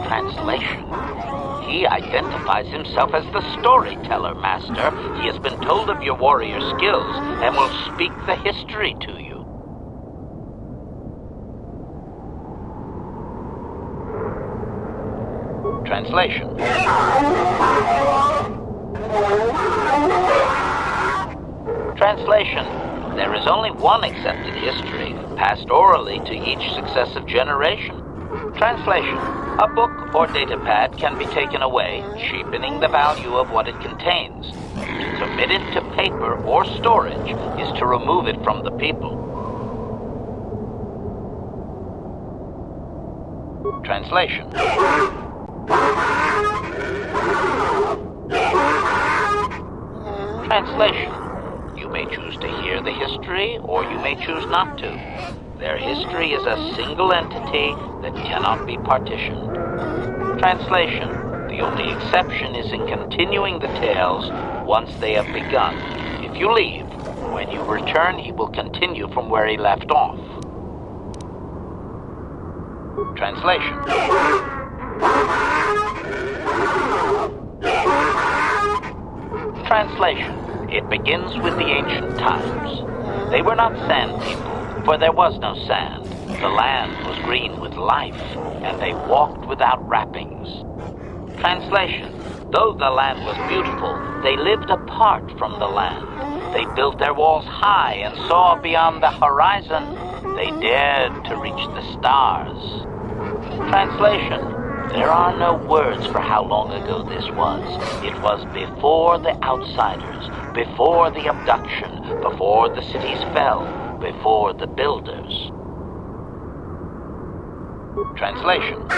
Translation. He identifies himself as the storyteller, Master. He has been told of your warrior skills and will speak the history to you. Translation. Translation. There is only one accepted history, passed orally to each successive generation. Translation. A book or datapad can be taken away, cheapening the value of what it contains. To commit it to paper or storage is to remove it from the people. Translation. Translation. You may choose to hear the history, or you may choose not to. Their history is a single entity that cannot be partitioned. Translation. The only exception is in continuing the tales once they have begun. If you leave, when you return, he will continue from where he left off. Translation. Translation. It begins with the ancient times. They were not sand people, for there was no sand. The land was green with life, and they walked without wrappings. Translation. Though the land was beautiful, they lived apart from the land. They built their walls high and saw beyond the horizon. They dared to reach the stars. Translation. There are no words for how long ago this was. It was before the outsiders, before the abduction, before the cities fell, before the builders. Translation.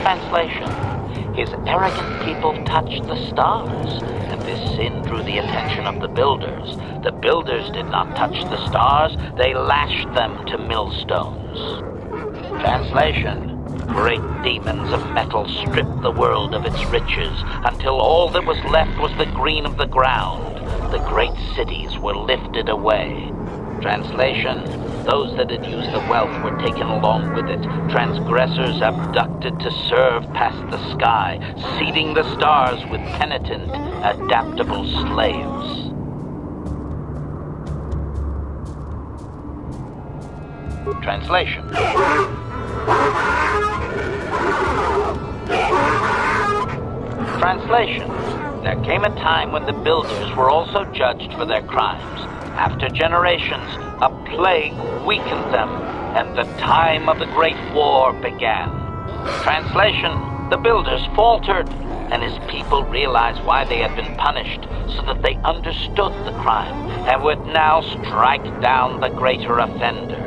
Translation. His arrogant people touched the stars, and this sin drew the attention of the builders. The builders did not touch the stars, they lashed them to millstones. Translation. Great demons of metal stripped the world of its riches, until all that was left was the green of the ground. The great cities were lifted away. Translation. Those that had used the wealth were taken along with it. Transgressors abducted to serve past the sky, seeding the stars with penitent, adaptable slaves. Translation. Translation. There came a time when the builders were also judged for their crimes. After generations, a plague weakened them, and the time of the Great War began. Translation. The builders faltered, and his people realized why they had been punished, so that they understood the crime, and would now strike down the greater offender.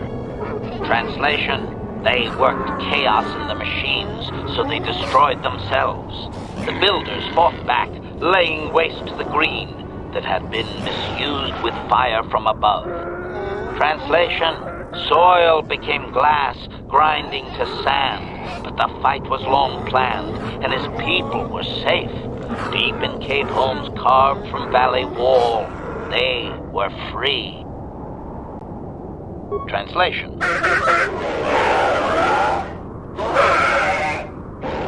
Translation. They worked chaos in the machines, so they destroyed themselves. The builders fought back, laying waste to the green that had been misused with fire from above. Translation. Soil became glass, grinding to sand, but the fight was long planned, and his people were safe. Deep in cave homes carved from valley wall, they were free. Translation.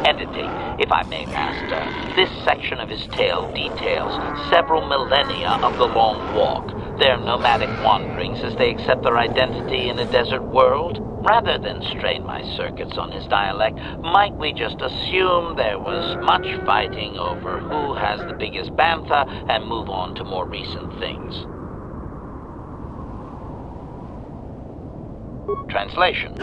Editing, if I may, Master. This section of his tale details several millennia of the long walk, their nomadic wanderings as they accept their identity in a desert world. Rather than strain my circuits on his dialect, might we just assume there was much fighting over who has the biggest bantha and move on to more recent things? Translation.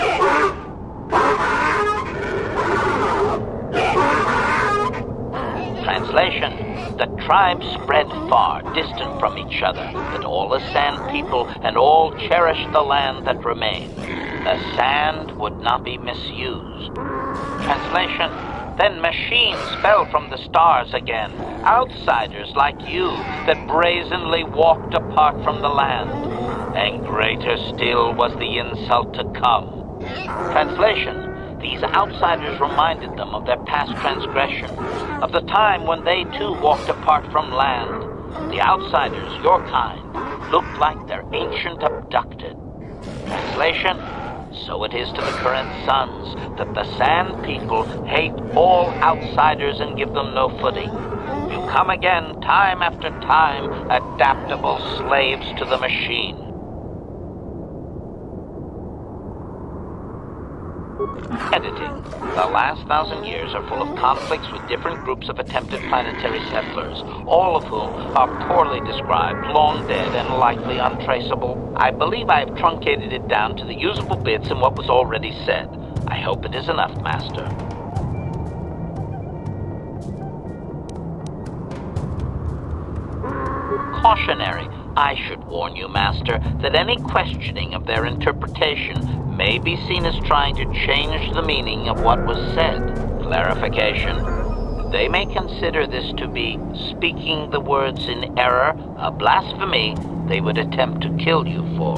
Translation. The tribes spread far, distant from each other, but all as sand people, and all cherished the land that remained. The sand would not be misused. Translation. Then machines fell from the stars again, outsiders like you that brazenly walked apart from the land. And greater still was the insult to come. Translation. These outsiders reminded them of their past transgression, of the time when they too walked apart from land. The outsiders, your kind, looked like their ancient abducted. Translation: so it is to the current sons that the Sand People hate all outsiders and give them no footing. You come again, time after time, adaptable slaves to the machine. Editing. The last 1,000 years are full of conflicts with different groups of attempted planetary settlers, all of whom are poorly described, long dead, and likely untraceable. I believe I have truncated it down to the usable bits in what was already said. I hope it is enough, Master. Cautionary. I should warn you, Master, that any questioning of their interpretation may be seen as trying to change the meaning of what was said. Clarification. They may consider this to be speaking the words in error, a blasphemy they would attempt to kill you for.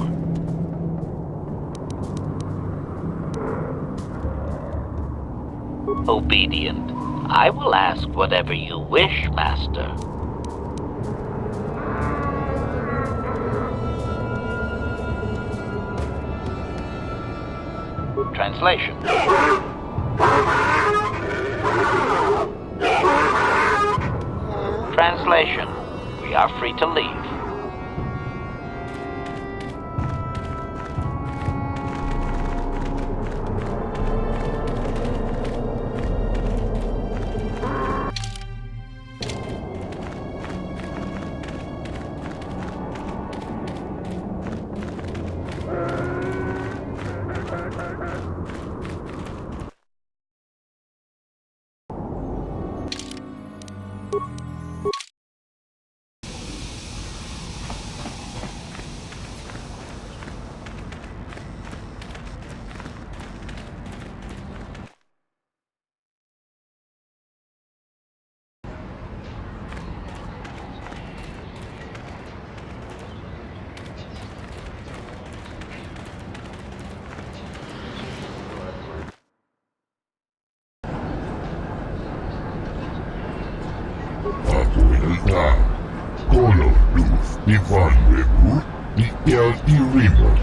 Obedient. I will ask whatever you wish, Master. Translation. Translation. We are free to leave. Abuelita, Color Luz Divine Rebut di LE River.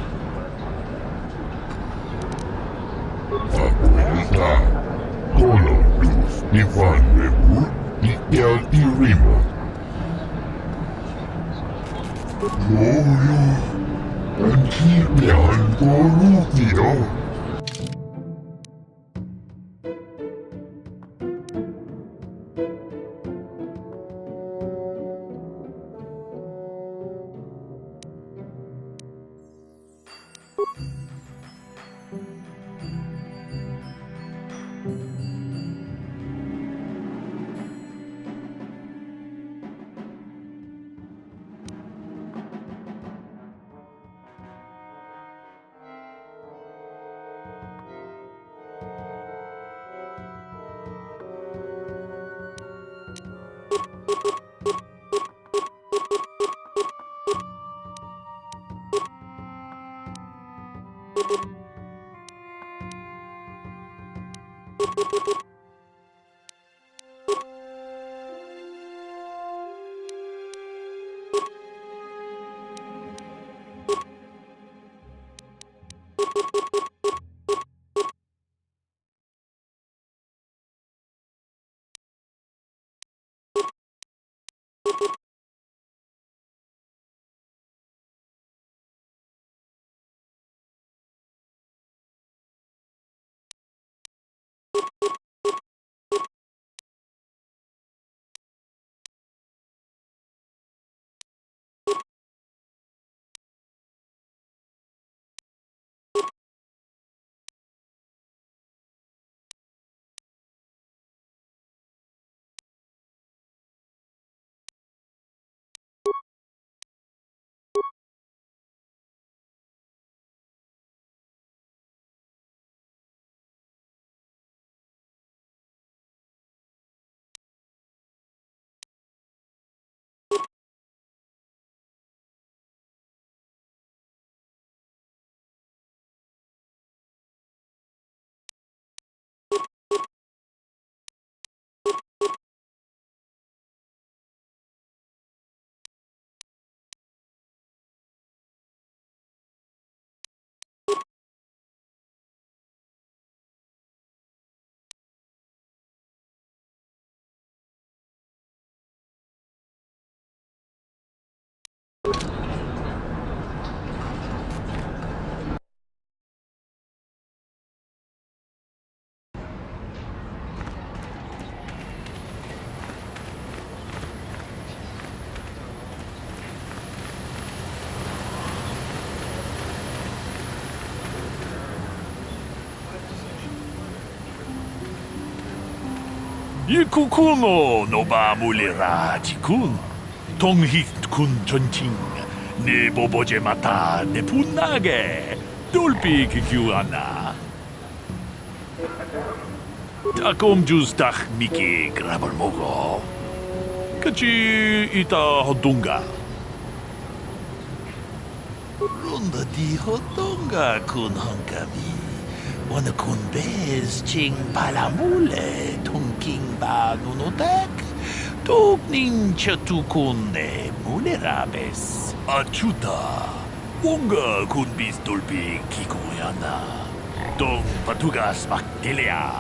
Abuelita, Color Luz Divine Rebut di LE River. Gloria, and keep behind for Rufio. 이쿠쿠노 노바물리라지군 동희군 전칭 네 보보제 마타 네 분나게 돌비 기규하나 따꼼 주스닥 미키 그라벌 먹어 같이 이따 헛동가 론다 디 헛동가 군 헝감이 Wanna kun bez ching palamule tongking ba nunotek tok nincha tukun ne mulerabes achuta wonga kun bis dolbi kikoyana dong patugas makdelea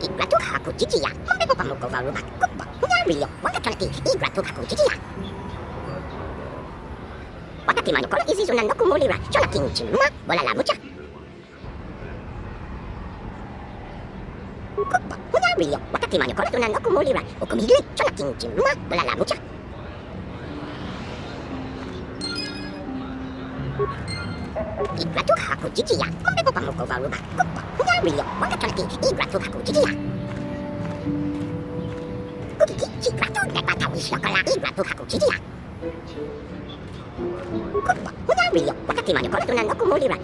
Igratu haku chichiya, hombre popa moko varuba, kupa, nyario, wakakalaki, igratu haku chichiya. Wakati manokoro izi sunando kumulira, shola kinchi ma, bola la mucha. Kupa, nyario, wakati manokoro sunando kumulira, okumigli, shola kinchi ma, bola la mucha. Igratu haku chichiya, hombre popa moko varuba, kupa, nyario, wakakalaki, igratu haku chichiya. Igratu nepata wishokola, igratu haku chichiya. Kupa, nyario, wakati manokoro sunando kumulira,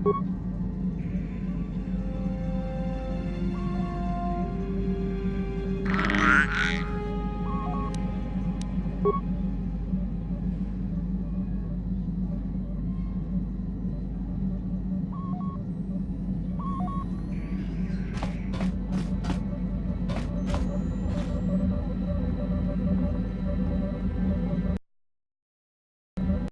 you